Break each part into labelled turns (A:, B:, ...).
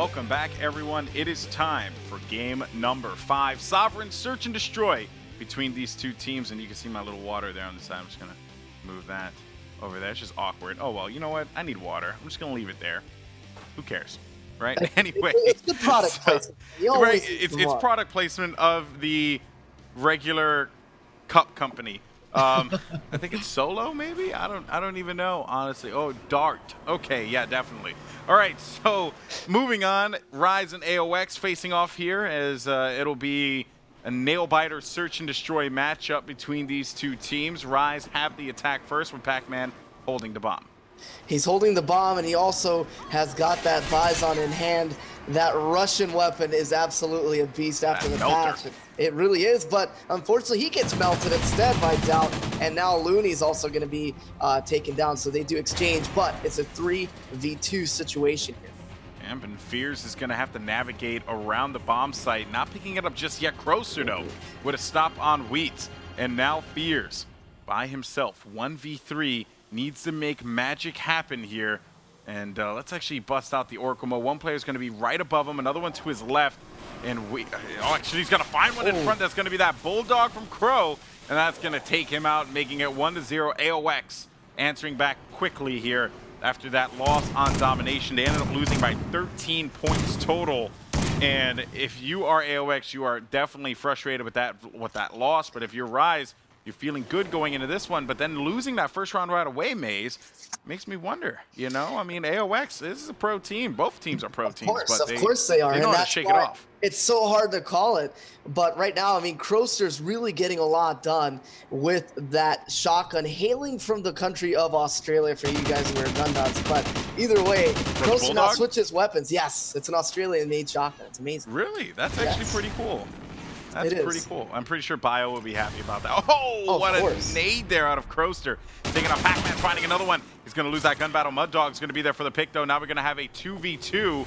A: welcome back, everyone. It is time for game number 5. Sovereign search and destroy between these two teams. And you can see my little water there on the side. I'm just going to move that over there. It's just awkward. Oh, well, you know what? I need water. I'm just going to leave it there. Who cares? Right? Anyway.
B: It's the product placement.
A: Right. It's product placement of the regular cup company. I think it's Solo, maybe. I don't even know, honestly. Oh, Dart. Okay, yeah, definitely. All right, so moving on, Rise and aoX facing off here as it'll be a nail-biter search and destroy matchup between these two teams. Rise have the attack first with Pac-Man holding the bomb.
B: He's holding the bomb, and he also has got that Bison in hand. That Russian weapon is absolutely a beast after the match. It really is, but unfortunately he gets melted instead by Doubt, and now Looney's also going to be taken down, so they do exchange, but it's a 3v2 situation here.
A: And Fears is going to have to navigate around the bomb site, not picking it up just yet. Crocer, though, with a stop on Wheat, and now Fears by himself, 1v3, needs to make magic happen here. And let's actually bust out the Oracle mode. One player is going to be right above him, another one to his left. And actually, he's going to find one in front. That's going to be that Bulldog from Crow. And that's going to take him out, making it 1-0. aoX answering back quickly here after that loss on domination. They ended up losing by 13 points total. And if you are aoX, you are definitely frustrated with that loss. But if you're Rise, you're feeling good going into this one, but then losing that first round right away, Maze, makes me wonder, you know? I mean, aoX, this is a pro team. Both teams are pro teams.
B: Of course they are.
A: They know how to shake it off.
B: It's so hard to call it, but right now, I mean, Crocer's really getting a lot done with that shotgun, hailing from the country of Australia for you guys who are gun nuts. But either way, Crocer now switches weapons. Yes, it's an Australian-made shotgun. It's amazing.
A: Really? That's actually pretty cool. That's pretty cool. I'm pretty sure Bio will be happy about that. Oh, what a nade there out of Croster. Taking out Pac-Man, finding another one. He's going to lose that gun battle. Mud Dog's going to be there for the pick, though. Now we're going to have a 2v2.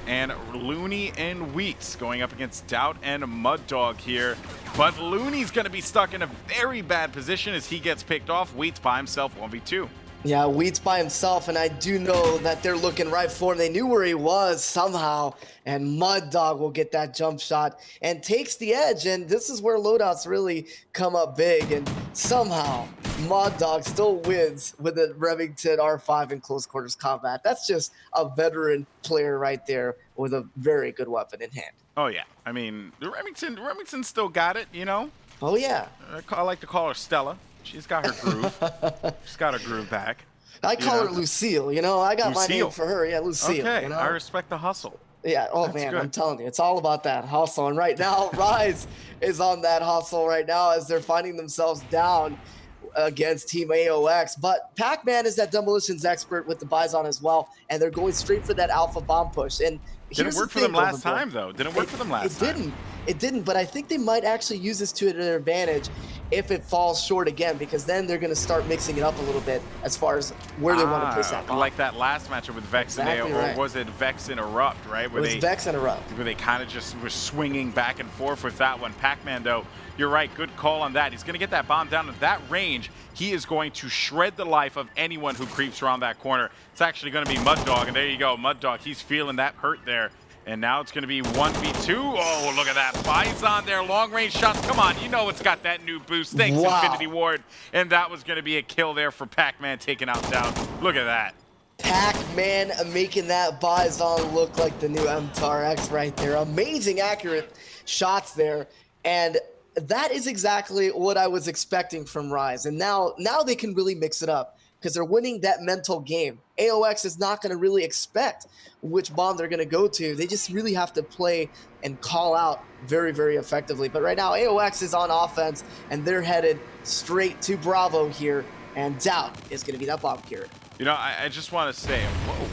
A: And Looney and Wheats going up against Doubt and Mud Dog here. But Looney's going to be stuck in a very bad position as he gets picked off. Wheats by himself, 1v2.
B: Yeah, Wheats by himself, and I do know that they're looking right for him. They knew where he was somehow, and Mud Dog will get that jump shot and takes the edge, and this is where loadouts really come up big, and somehow Mud Dog still wins with a Remington R5 in close quarters combat. That's just a veteran player right there with a very good weapon in hand.
A: Oh, yeah. I mean, the Remington still got it, you know?
B: Oh, yeah.
A: I like to call her Stella. She's got her groove. She's got her groove back.
B: I call her Lucille, you know? I got my name for her. Yeah, Lucille.
A: Okay,
B: you know?
A: I respect the hustle.
B: Yeah,
A: That's
B: man,
A: good.
B: I'm telling you, it's all about that hustle. And right now, Rise is on that hustle right now as they're finding themselves down against Team aoX. But Pac-Man is that demolitions expert with the Bison as well, and they're going straight for that alpha bomb push. And
A: didn't work for them last time, though. Didn't work for them last time.
B: It didn't, but I think they might actually use this to their advantage if it falls short again, because then they're going to start mixing it up a little bit as far as where they want to place that bomb.
A: Like that last matchup with Vex and or was it Vex and Erupt, right?
B: It was Vex and Erupt.
A: Where they kind of just were swinging back and forth with that one. Pac-Man, though, you're right. Good call on that. He's going to get that bomb down at that range. He is going to shred the life of anyone who creeps around that corner. It's actually going to be Mud Dog, and there you go. Mud Dog, he's feeling that hurt there. And now it's going to be 1v2. Oh, look at that. Bison there. Long-range shots. Come on. You know it's got that new boost. Thanks, Infinity Ward. And that was going to be a kill there for Pac-Man taking out Down. Look at that.
B: Pac-Man making that Bison look like the new MTRX right there. Amazing accurate shots there. And that is exactly what I was expecting from Rise. And now they can really mix it up, because they're winning that mental game. aoX is not going to really expect which bomb they're going to go to. They just really have to play and call out very, very effectively. But right now, aoX is on offense, and they're headed straight to Bravo here, and Doubt is going to be that bomb carrier.
A: You know, I just want to say,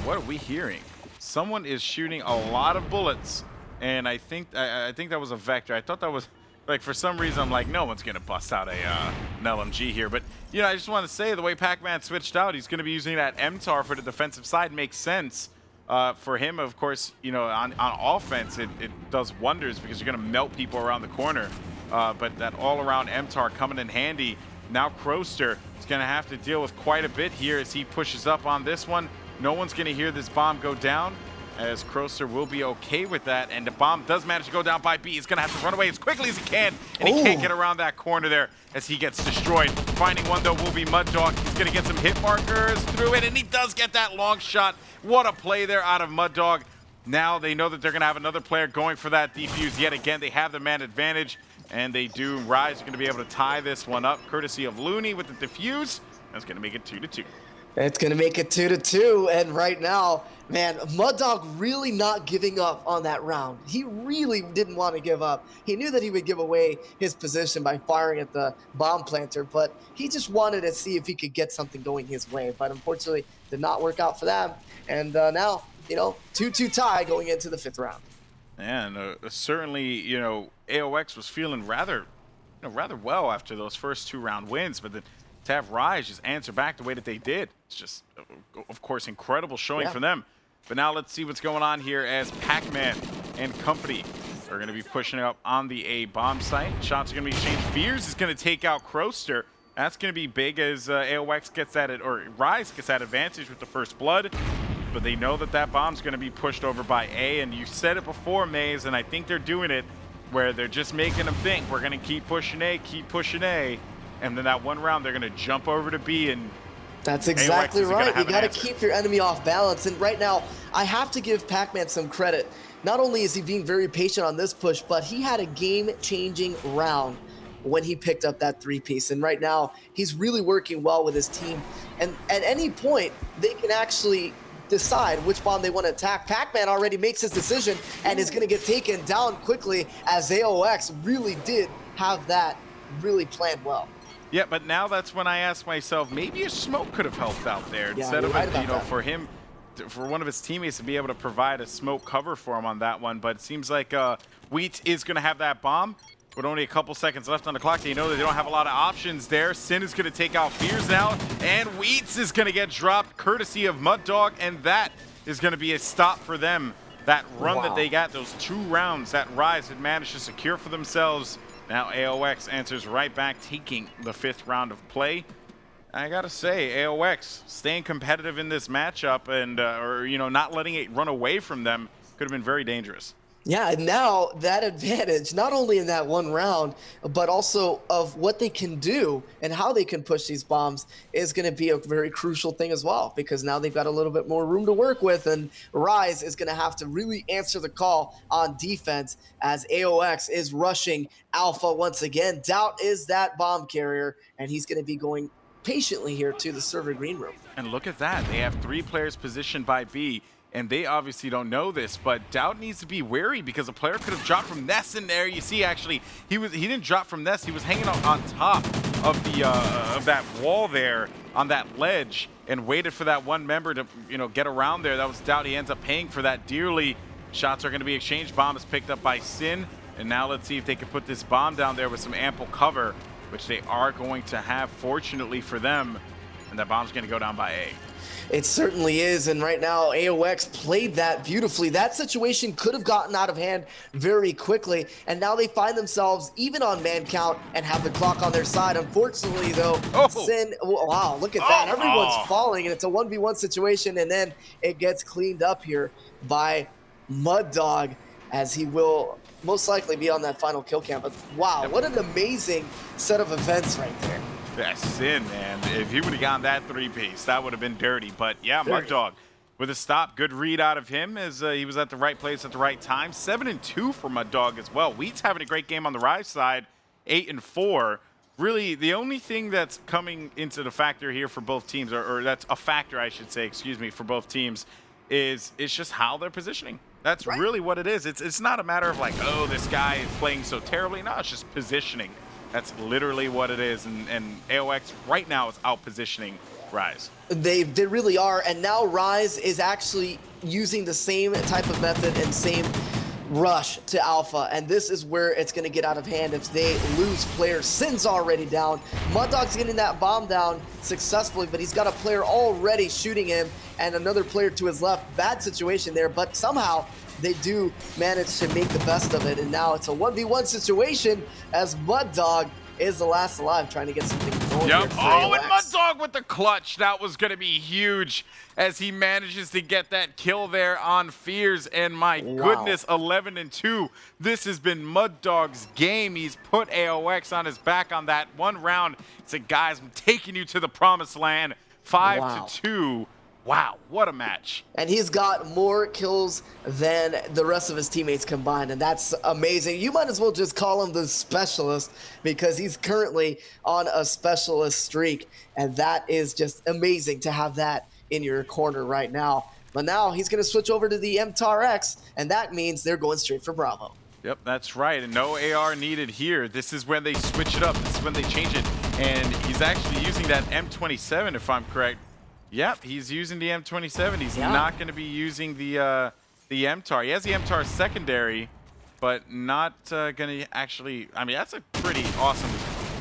A: what are we hearing? Someone is shooting a lot of bullets, and I think that was a Vector. I thought that was... Like, for some reason, I'm like, no one's going to bust out an LMG here. But, you know, I just want to say the way Pac-Man switched out, he's going to be using that MTAR for the defensive side. Makes sense. For him, of course, you know, on offense, it does wonders because you're going to melt people around the corner. But that all-around MTAR coming in handy. Now Croster is going to have to deal with quite a bit here as he pushes up on this one. No one's going to hear this bomb go down. as Kroster will be okay with that, and the bomb does manage to go down by B. He's going to have to run away as quickly as he can, and he can't get around that corner there as he gets destroyed. Finding one, though, will be Mud Dog. He's going to get some hit markers through it, and he does get that long shot. What a play there out of Mud Dog. Now they know that they're going to have another player going for that defuse yet again. They have the man advantage, and they do. Rise are going to be able to tie this one up, courtesy of Looney with the defuse. That's going to make it 2-2.
B: It's going to make it 2-2, and right now, man, Mud Dog really not giving up on that round. He really didn't want to give up. He knew that he would give away his position by firing at the bomb planter, but he just wanted to see if he could get something going his way, but unfortunately did not work out for them. And now, 2-2 tie going into the 5th round.
A: And certainly, aoX was feeling rather well after those first 2-round wins, but then to have Rise just answer back the way that they did, it's just, of course, incredible showing for them. But now let's see what's going on here as Pac-Man and company are going to be pushing up on the A bomb site. Shots are going to be exchanged. Fears is going to take out Kroster. That's going to be big as aoX gets that, or Rise gets that advantage with the first blood. But they know that that bomb's going to be pushed over by A, and you said it before, Maze, and I think they're doing it where they're just making them think we're going to keep pushing A, and then that one round they're going to jump over to B, and
B: that's exactly right. You got to keep your enemy off balance, and right now I have to give Pac-Man some credit. Not only is he being very patient on this push, but he had a game-changing round when he picked up that 3-piece, and right now he's really working well with his team, and at any point they can actually decide which bomb they want to attack. Pac-Man already makes his decision and is going to get taken down quickly, as aoX really did have that really planned well.
A: Yeah, but now that's when I ask myself, maybe a smoke could have helped out there instead of for him, for one of his teammates to be able to provide a smoke cover for him on that one. But it seems like Wheat is going to have that bomb with only a couple seconds left on the clock. They know that they don't have a lot of options there. Sin is going to take out Fears now, and Wheats is going to get dropped courtesy of Mud Dog, and that is going to be a stop for them. That run that they got, those 2 rounds that Rise had managed to secure for themselves. Now aoX answers right back, taking the 5th round of play. I gotta say, aoX staying competitive in this matchup and not letting it run away from them could have been very dangerous.
B: Yeah, and now that advantage, not only in that one round, but also of what they can do and how they can push these bombs is going to be a very crucial thing as well, because now they've got a little bit more room to work with, and Rise is going to have to really answer the call on defense as aoX is rushing Alpha once again. Doubt is that bomb carrier, and he's going to be going patiently here to the server green room.
A: And look at that. They have 3 players positioned by B. And they obviously don't know this, but Doubt needs to be wary because a player could have dropped from Nest in there. You see, actually, he didn't drop from Nest. He was hanging out on top of the of that wall there on that ledge and waited for that one member to get around there. That was Doubt. He ends up paying for that dearly. Shots are going to be exchanged. Bomb is picked up by Sin, and now let's see if they can put this bomb down there with some ample cover, which they are going to have, fortunately for them. And that bomb's going to go down by A.
B: It certainly is, and right now aoX played that beautifully. That situation could have gotten out of hand very quickly, and now they find themselves even on man count and have the clock on their side. Unfortunately, though, Sin, wow, look at that. Everyone's falling, and it's a 1v1 situation, and then it gets cleaned up here by Mud Dog, as he will most likely be on that final kill cam. But wow, what an amazing set of events right there.
A: Yeah, Sin, man. If he would have gotten that 3-piece, that would have been dirty. But yeah, Mud Dog with a stop. Good read out of him as he was at the right place at the right time. 7-2 for Mud Dog as well. Wheat's having a great game on the Rise side. 8-4. Really, the only thing that's coming into the factor here for both teams, or that's a factor, I should say, excuse me, for both teams, is it's just how they're positioning. That's really what it is. It's not a matter of like, oh, this guy is playing so terribly. No, it's just positioning. That's literally what it is, and aoX right now is out-positioning Rise.
B: They really are, and now Rise is actually using the same type of method and same rush to Alpha, and this is where it's going to get out of hand if they lose players. Sin's already down. Mud Dog's getting that bomb down successfully, but he's got a player already shooting him, and another player to his left. Bad situation there, but somehow they do manage to make the best of it, and now it's a 1v1 situation as Mud Dog is the last alive, trying to get something going.
A: Yep.
B: Here for
A: Oh, and
B: aoX.
A: MudDog with the clutch. That was going to be huge as he manages to get that kill there on Fears. And my goodness, 11-2. This has been MudDog's game. He's put aoX on his back on that one round. He said, guys, I'm taking you to the promised land. 5-2. Wow, what a match.
B: And he's got more kills than the rest of his teammates combined, and that's amazing. You might as well just call him the specialist because he's currently on a specialist streak, and that is just amazing to have that in your corner right now. But now he's going to switch over to the MTAR-X, and that means they're going straight for Bravo.
A: Yep, that's right, and no AR needed here. This is when they switch it up. This is when they change it, and he's actually using that M27, if I'm correct. Yep, he's using the M27. He's not going to be using the MTAR. He has the MTAR secondary, but not going to actually. I mean, that's a pretty awesome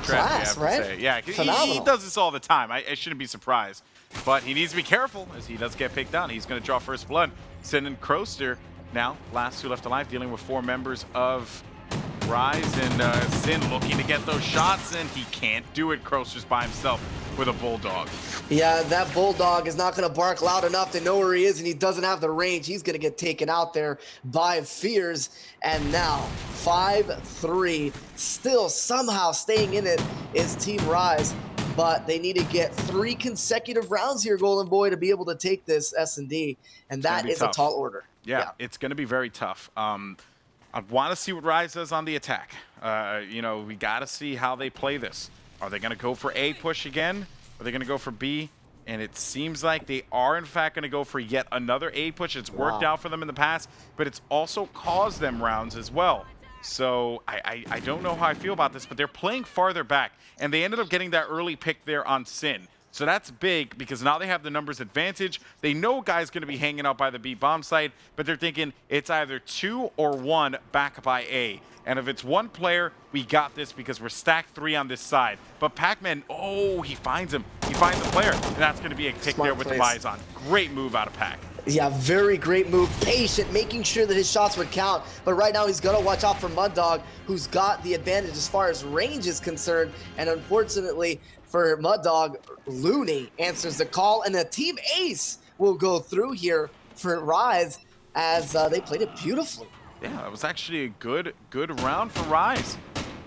B: class, right?
A: Say. Yeah, he does this all the time. I shouldn't be surprised, but he needs to be careful as he does get picked on. He's going to draw first blood. Sending Croaster now, last two left alive, dealing with 4 members of Rise, and Sin looking to get those shots, and he can't do it. Croaster's by himself with a Bulldog.
B: Yeah, that Bulldog is not going to bark loud enough to know where he is, and he doesn't have the range. He's going to get taken out there by Fears. And now 5-3, still somehow staying in it is Team Rise, but they need to get 3 consecutive rounds here, Golden Boy, to be able to take this S&D, and that is a tall order.
A: Yeah, it's going to be very tough. I want to see what Rise does on the attack. You know, we got to see how they play this. Are they going to go for A push again? Are they going to go for B? And it seems like they are, in fact, going to go for yet another A push. It's worked out for them in the past, but it's also caused them rounds as well. So I don't know how I feel about this, but they're playing farther back, and they ended up getting that early pick there on Sin. So that's big because now they have the numbers advantage. They know a guy's going to be hanging out by the B bomb site, but they're thinking it's either 2 or 1 back by A. And if it's 1 player, we got this because we're stacked 3 on this side. But Pac-Man, oh, he finds him. He finds the player, and that's going to be a pick there with the Bison. Great move out of Pac.
B: Yeah, very great move. Patient, making sure that his shots would count. But right now, he's going to watch out for MudDog, who's got the advantage as far as range is concerned. And unfortunately for MudDog, Looney answers the call, and the team ace will go through here for Rise as they played it beautifully.
A: Yeah, it was actually a good round for Rise.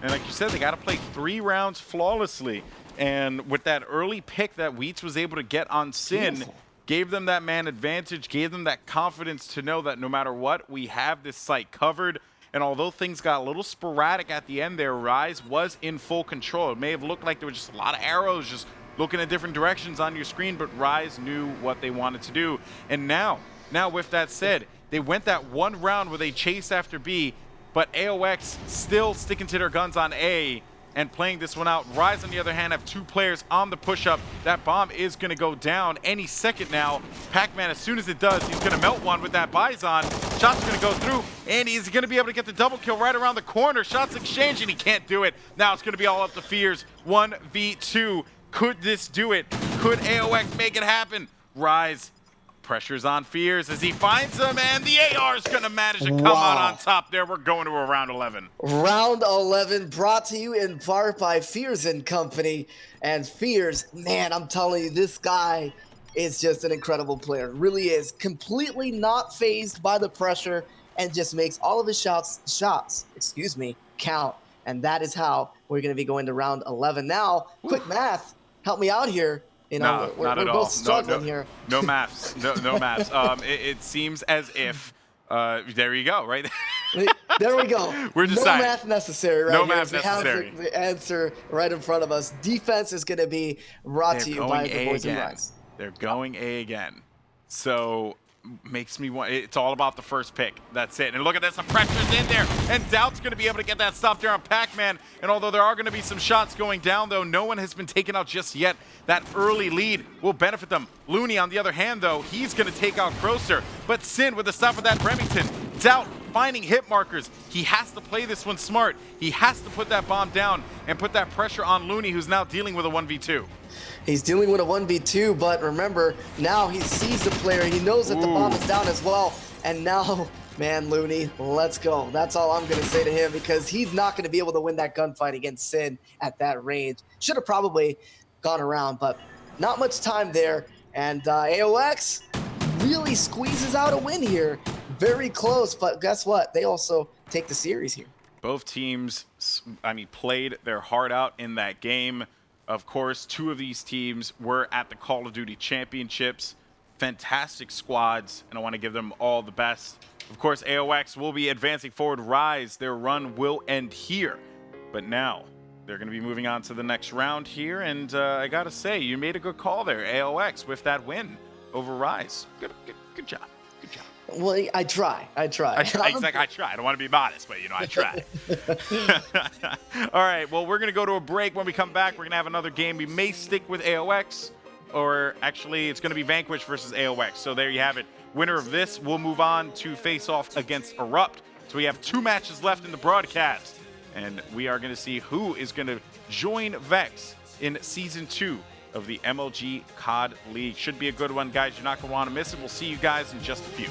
A: And like you said, they got to play 3 rounds flawlessly. And with that early pick that Wheats was able to get on Sin, gave them that man advantage, gave them that confidence to know that no matter what, we have this site covered. And although things got a little sporadic at the end there, Rise was in full control. It may have looked like there were just a lot of arrows just looking at different directions on your screen, but Rise knew what they wanted to do. And now with that said, they went that 1 round where they chased after B, but aoX still sticking to their guns on A and playing this one out. Rise, on the other hand, have 2 players on the push-up. That bomb is going to go down any second now. Pac-Man, as soon as it does, he's going to melt one with that Bison. Shots are going to go through, and he's going to be able to get the double kill right around the corner. Shots exchange, and he can't do it. Now it's going to be all up to Fears. 1v2. Could this do it? Could aoX make it happen? Rise. Pressure's on Fears as he finds them, and the AR is going to manage to come out on top there. We're going to a round 11.
B: Round 11 brought to you in part by Fears and Company. And Fears, man, I'm telling you, this guy is just an incredible player. Really is. Completely not fazed by the pressure and just makes all of his shots, count. And that is how we're going to be going to round 11. Now, quick math. Help me out here. You know, we're both struggling here.
A: No maths. No maths. It seems as if, there you go, right?
B: There we go.
A: We're deciding.
B: No math necessary, right?
A: No
B: here.
A: math necessary.
B: We have the answer right in front of us. Defense is going to be brought to you by the Boys and Rise.
A: They're going A again. So makes me want, it's all about the first pick. That's it. And look at this, the pressure's in there, and Doubt's going to be able to get that stop there on Pac-Man. And although there are going to be some shots going down, though, no one has been taken out just yet. That early lead will benefit them. Looney, on the other hand, though, he's going to take out Croaster. But Sin with the stop of that Remington. Doubt finding hit markers. He has to play this one smart. He has to put that bomb down and put that pressure on Looney, who's now dealing with a 1v2.
B: He's dealing with a 1v2, but remember, now he sees the player. He knows that the bomb is down as well. And now Man, Looney, let's go. That's all I'm going to say to him because he's not going to be able to win that gunfight against Sin at that range. Should have probably gone around, but not much time there. And aoX really squeezes out a win here. Very close, but guess what? They also take the series here.
A: Both teams, I mean, played their heart out in that game. Of course, two of these teams were at the Call of Duty Championships. Fantastic squads, and I want to give them all the best. Of course, aoX will be advancing forward. Rise, their run will end here. But now, they're going to be moving on to the next round here, and I got to say, you made a good call there, aoX, with that win over Rise. Good job. Good job.
B: Well, I try.
A: Exactly, I try. I don't want to be modest, but, I try. All right, well, we're going to go to a break. When we come back, we're going to have another game. We may stick with aoX, or actually, it's going to be Vanquish versus aoX. So there you have it. Winner of this will move on to face off against Erupt. So we have 2 matches left in the broadcast, and we are going to see who is going to join Vex in Season 2 of the MLG COD League. Should be a good one, guys. You're not going to want to miss it. We'll see you guys in just a few.